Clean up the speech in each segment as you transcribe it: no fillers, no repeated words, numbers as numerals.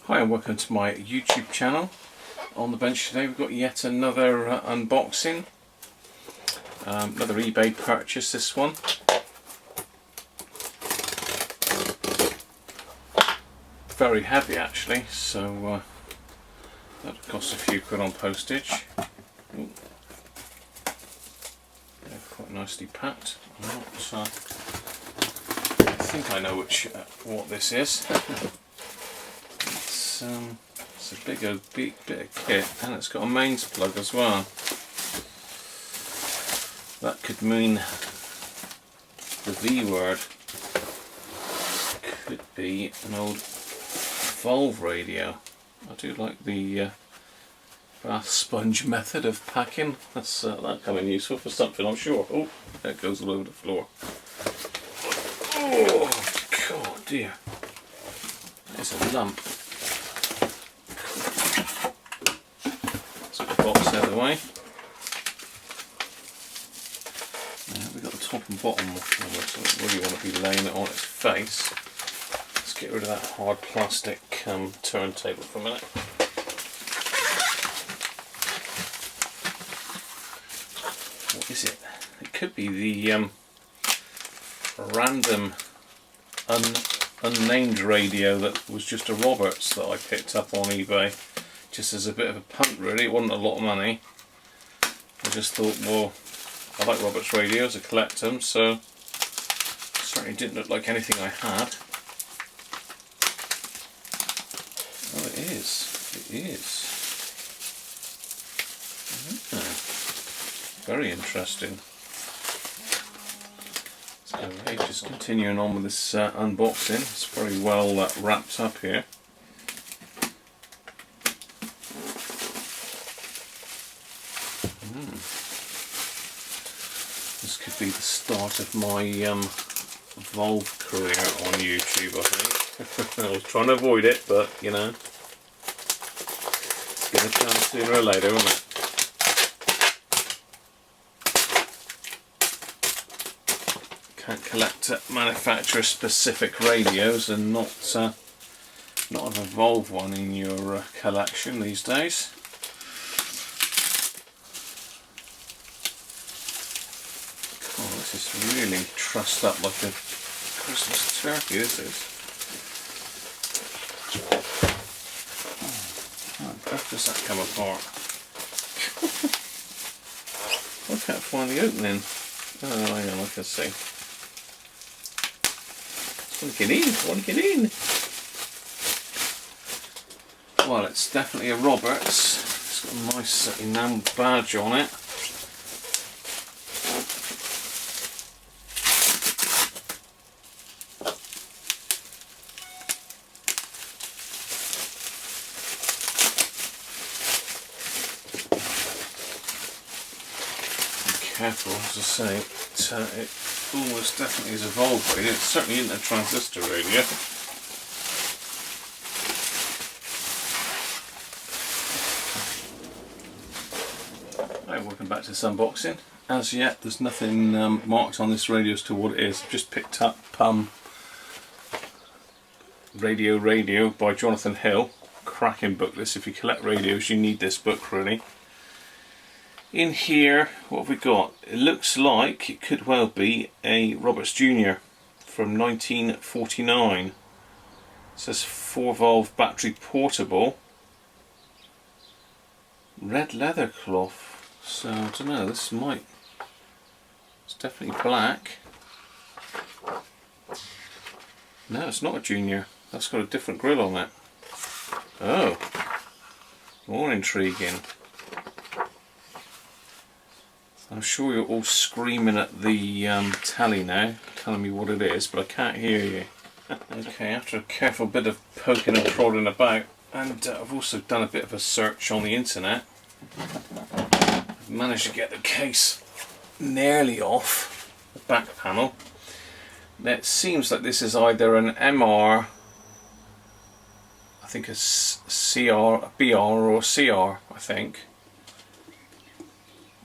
Hi and welcome to my YouTube channel. On the bench today we've got yet another unboxing. Another eBay purchase, this one. Very heavy actually, so that costs a few quid on postage. Ooh. Yeah, quite nicely packed. I think I know what this is. It's a big bit of kit, and it's got a mains plug as well. That could mean the V word. Could be an old valve radio. I do like the bath sponge method of packing. That's that coming useful for something, I'm sure. Oh, that goes all over the floor. Oh, God, dear. There's a lump. Box out of the way. Now we've got the top and bottom of it, so we really want to be laying it on its face. Let's get rid of that hard plastic turntable for a minute. What is it? It could be the random unnamed radio that was just a Roberts that I picked up on eBay. Just as a bit of a punt really. It wasn't a lot of money. I just thought, well, I like Roberts radios, I collect them, so it certainly didn't look like anything I had. Oh, it is. It is. Very interesting. So anyway, just continuing on with this unboxing. It's very well wrapped up here. This could be the start of my valve career on YouTube, I think. I was trying to avoid it, but you know, it's going to come sooner or later, won't it? Can't collect manufacturer-specific radios and not have a valve one in your collection these days. This is really trussed up like a Christmas turkey, this is. How does that come apart? I can't find the opening. Oh, hang on, I can see. I want to get in, I want to get in. Well, it's definitely a Roberts. It's got a nice enamel badge on it. Careful, as I say, it almost definitely is a valve radio. It certainly isn't a transistor radio. Right, welcome back to this unboxing. As yet, there's nothing marked on this radio as to what it is. I've just picked up Radio by Jonathan Hill. Cracking book this. If you collect radios, you need this book really. In here, what have we got? It looks like it could well be a Roberts Jr. from 1949. It says 4-valve battery portable. Red leather cloth. So, I don't know, this might... It's definitely black. No, it's not a Junior. That's got a different grill on it. Oh. More intriguing. I'm sure you're all screaming at the telly now, telling me what it is, but I can't hear you. Okay, after a careful bit of poking and prodding about, and I've also done a bit of a search on the internet, I've managed to get the case nearly off the back panel. Now it seems like this is either an MR, I think a CR, a BR or a CR, I think.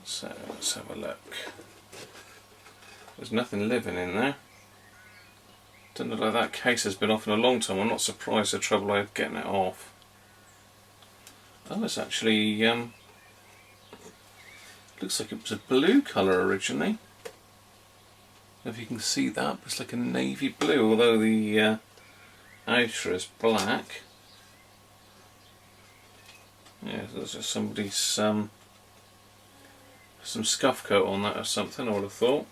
So let's have a look. There's nothing living in there. Don't look like that case has been off in a long time. I'm not surprised the trouble I had getting it off. Oh, it's actually looks like it was a blue colour originally. I don't know if you can see that, but it's like a navy blue, although the outer is black. Yeah, there's just somebody's some scuff coat on that or something, I would have thought.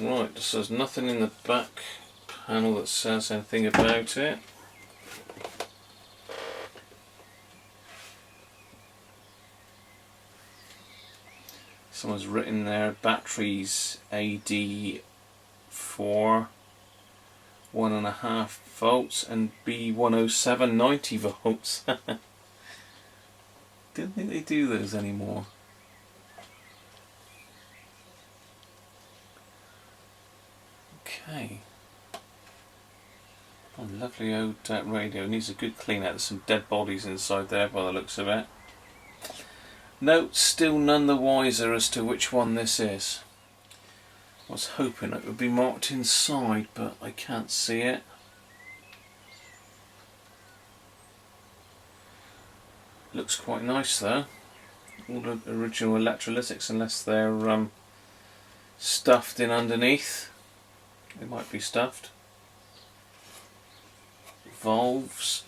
Right, so there's nothing in the back panel that says anything about it. Someone's written there, batteries AD4 1.5 volts and B107 90 volts. Didn't think they do those anymore. Okay. Oh, lovely old radio. Needs a good clean out. There's some dead bodies inside there by the looks of it. No, still none the wiser as to which one this is. I was hoping it would be marked inside, but I can't see it. Looks quite nice though. All the original electrolytics, unless they're stuffed in underneath. They might be stuffed. Valves.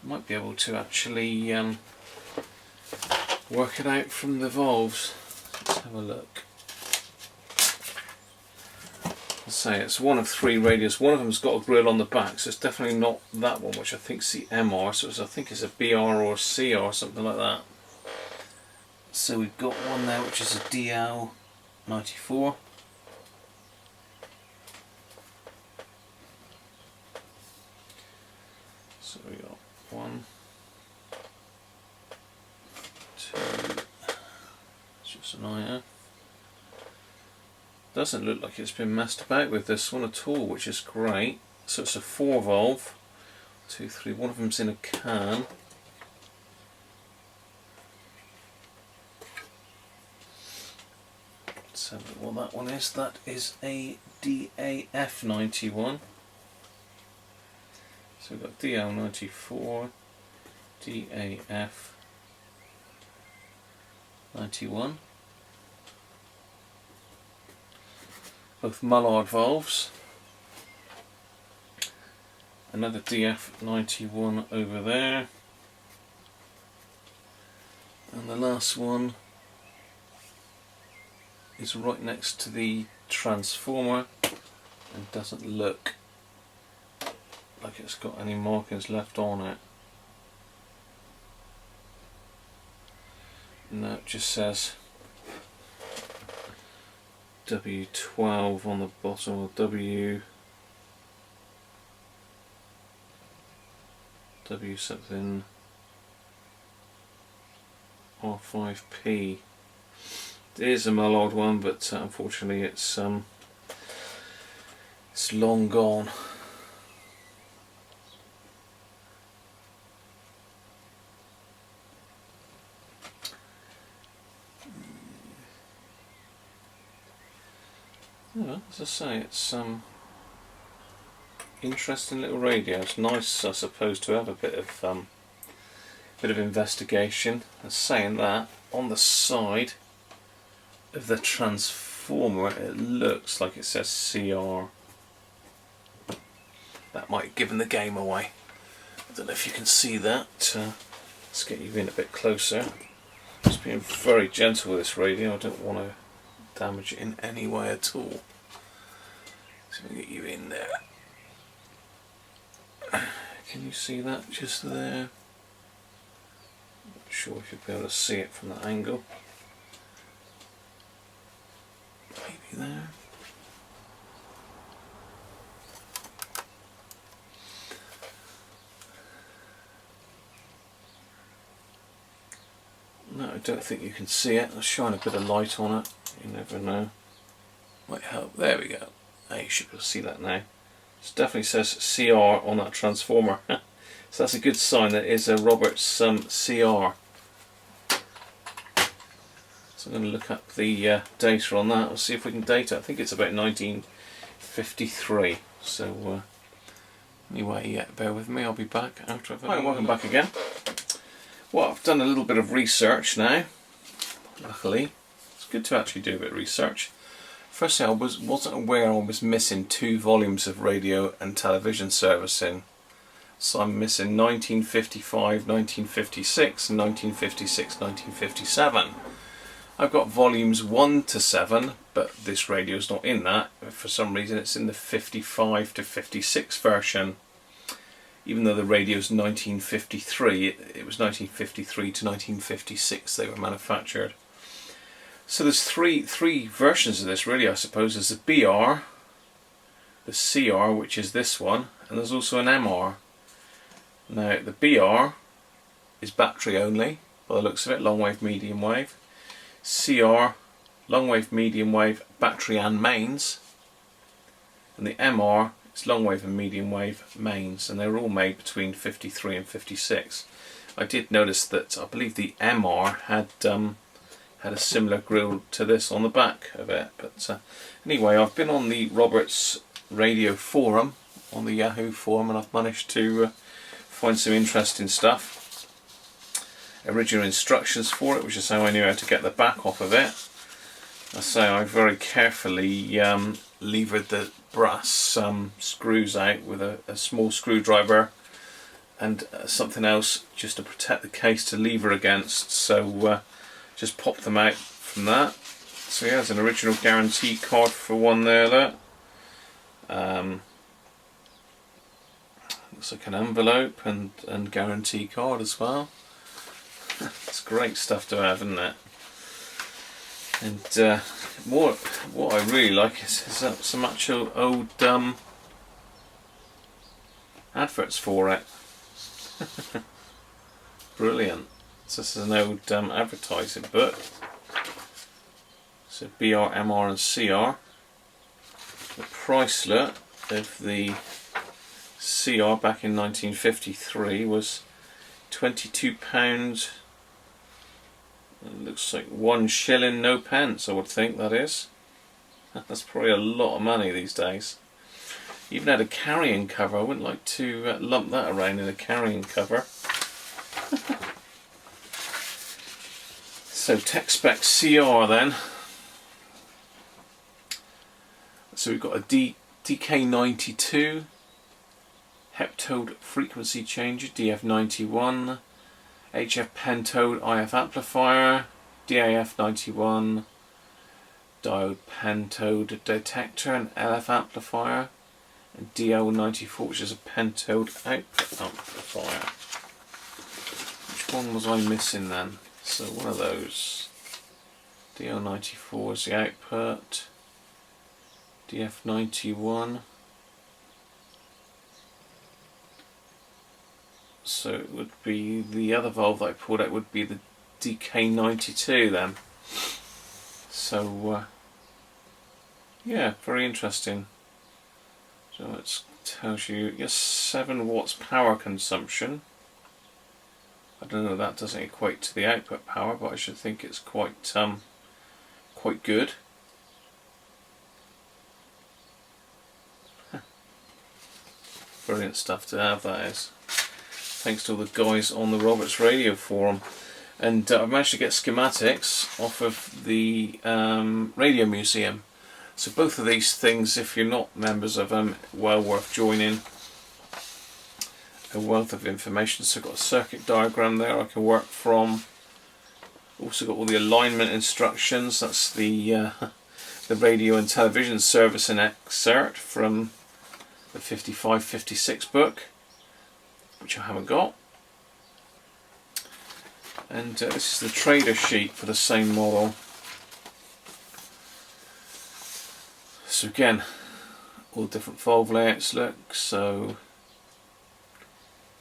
Might be able to actually work it out from the valves. Let's have a look. I'll say it's one of 3 radios. One of them's got a grill on the back, so it's definitely not that one, which I think's the MR. So I think it's a BR or CR or something like that. So we've got one there, which is a DL94. So we got 1, 2, it's just an IR. Doesn't look like it's been messed about with this one at all, which is great. So it's a 4 valve, 2, 3, one of them's in a can. Let's have a look what that one is. That is a DAF91. So we've got DL94, DAF91. Both Mullard valves. Another DF91 over there. And the last one is right next to the transformer and doesn't look like it's got any markings left on it. No, it just says W12 on the bottom, or W something R5P. It is a Mullard one, but unfortunately it's long gone. Well, as I say, it's interesting little radio. It's nice, I suppose, to have a bit of investigation. And saying that, on the side of the transformer, it looks like it says CR. That might have given the game away. I don't know if you can see that. Let's get you in a bit closer. Just being very gentle with this radio. I don't want to damage it in any way at all. So we get you in there. Can you see that just there? Not sure if you'll be able to see it from that angle. Maybe there. No, I don't think you can see it. I'll shine a bit of light on it. You never know. Might help. There we go. You should be able to see that now. It definitely says CR on that transformer. So that's a good sign that it is a Roberts CR. So So I'm going to look up the data on that. We'll see if we can date it. I think it's about 1953. So anyway, yeah, bear with me. I'll be back after I've... Hi, welcome back again. Well, I've done a little bit of research now. Luckily, it's good to actually do a bit of research. Firstly, I wasn't aware I was missing 2 volumes of radio and television servicing. So I'm missing 1955, 1956 and 1956, 1957. I've got volumes 1 to 7, but this radio's not in that. For some reason it's in the 55 to 56 version. Even though the radio's 1953, it was 1953 to 1956 they were manufactured. So there's three versions of this really, I suppose. There's the BR, the CR, which is this one, and there's also an MR. Now the BR is battery only, by the looks of it, long wave, medium wave. CR, long wave, medium wave, battery and mains. And the MR is long wave and medium wave mains, and they were all made between 53 and 56. I did notice that I believe the MR had a similar grille to this on the back of it. But anyway, I've been on the Roberts Radio forum, on the Yahoo forum, and I've managed to find some interesting stuff. Original instructions for it, which is how I knew how to get the back off of it. I say I very carefully levered the brass screws out with a small screwdriver and something else just to protect the case to lever against. So just pop them out from that. So yeah, there's an original guarantee card for one there. Look. Looks like an envelope and guarantee card as well. It's great stuff to have, isn't it? And what I really like is some actual old adverts for it. Brilliant. So this is an old advertising book. So BR, MR and CR. The pricelet of the CR back in 1953 was £22. It looks like 1 shilling no pence, I would think that is. That's probably a lot of money these days. Even had a carrying cover. I wouldn't like to lump that around in a carrying cover. So tech spec CR then. So we've got a DK92 heptode frequency changer, DF91, HF pentode IF amplifier, DAF91 diode pentode detector and LF amplifier, and DL94, which is a pentode output amplifier. Which one was I missing then? So one of those. DL94 is the output, DF91. So it would be the other valve that I pulled out would be the DK92 then. So yeah, very interesting. So it tells you yes, 7 watts power consumption. I don't know, that doesn't equate to the output power, but I should think it's quite good. Brilliant stuff to have, that is. Thanks to all the guys on the Roberts Radio forum. And I've managed to get schematics off of the Radio Museum. So both of these things, if you're not members of them, well worth joining. A wealth of information. So I've got a circuit diagram there I can work from. Also got all the alignment instructions. That's the radio and television service and excerpt from the 55-56 book, which I haven't got. And this is the trader sheet for the same model. So again, all different valve layouts look. So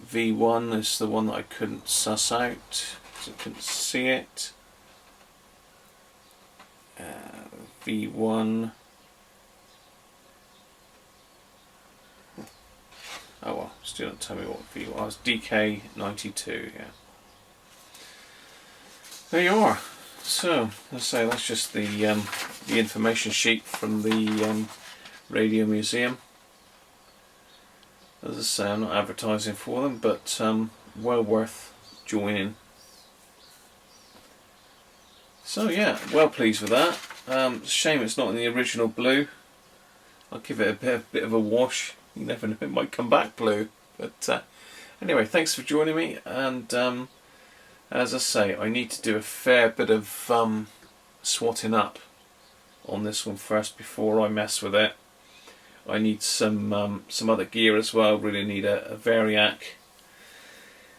V1 is the one that I couldn't suss out because I couldn't see it. V1. Oh well, still don't tell me what V1 was. DK92, yeah. There you are. So, as I say, that's just the information sheet from the Radio Museum. As I say, I'm not advertising for them, but well worth joining. So yeah, well pleased with that. Shame it's not in the original blue. I'll give it a bit of a wash. You never know, it might come back blue. But anyway, thanks for joining me, and as I say, I need to do a fair bit of swatting up on this one first before I mess with it. I need some other gear as well. Really need a variac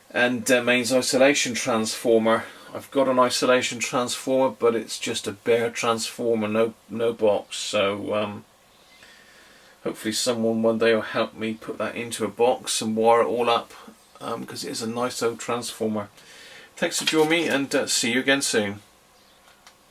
and mains isolation transformer. I've got an isolation transformer, but it's just a bare transformer, no box. So hopefully someone one day will help me put that into a box and wire it all up, because it is a nice old transformer. Thanks for joining me, and see you again soon.